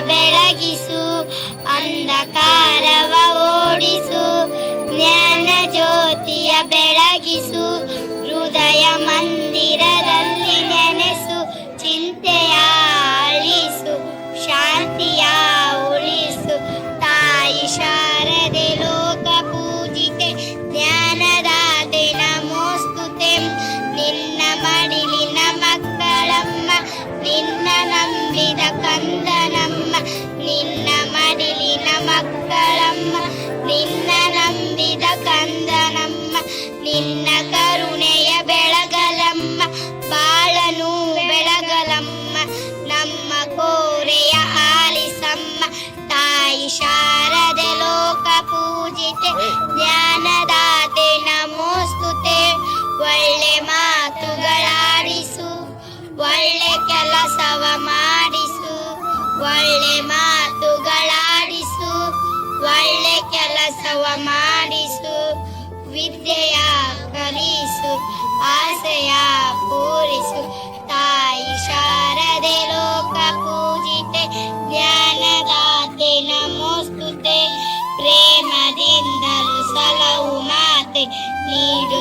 ಬೆಳಗಿಸು, ಅಂಧಕಾರವ ಓಡಿಸು, ಜ್ಞಾನ ಜ್ಯೋತಿಯ ಬೆಳಗಿಸು, ಹೃದಯ ಮಂದಿರದಲ್ಲಿ ನೆನೆಸು, ಚಿಂತೆಯ ಅಳಿಸು, ಶಾಂತಿಯ ಉಳಿಸು. ತಾಯಿ ಶಾರದೆ ಲೋಕ ಪೂಜಿತೆ, ಜ್ಞಾನದಾತೆ ನಮೋಸ್ತುತೆ. ನಿನ್ನ ಮಡಿಲಿನ ಮಕ್ಕಳಮ್ಮ, ನಿನ್ನ ನಂಬಿದ ಕಂದನಮ್ಮ, ನಿನ್ನ ಮಡಿಲಿನ ಮಕ್ಕಳಮ್ಮ, ನಿನ್ನ ನಂಬಿದ ಕಂದನಮ್ಮ. ನಿನ್ನ ಕರುಣೆಯ ಬೆಳಗಲಮ್ಮ, ಬಾಳನು ಬೆಳಗಲಮ್ಮ, ನಮ್ಮ ಕೋರೆಯ ಆಲಿಸಮ್ಮ. ತಾಯಿ ಶಾರದೆ ಲೋಕ ಪೂಜಿತೆ, ಜ್ಞಾನದಾತೆ ನಮೋಸ್ತುತೆ. ಒಳ್ಳೆ ಮಾತುಗಳಾಡಿಸು, ಒಳ್ಳೆ ಕೆಲಸವ ಮಾಡಿಸು, ಒಳ್ಳೆ ಮಾತುಗಳಾಡಿಸು, ಒಳ್ಳೆ ಕೆಲಸವ ಮಾಡಿಸು. ವಿದ್ಯೆಯ ಕಲಿಸು, ಆಸೆಯ ಪೂರಿಸು. ತಾಯಿ ಶಾರದೆ ಲೋಕ ಪೂಜಿತೆ, ಜ್ಞಾನದಾತೆ ನಮೋಸ್ತುತೆ. ಪ್ರೇಮದಿಂದಲೂ ಸಲಹು ಮಾತೆ, ನೀಡು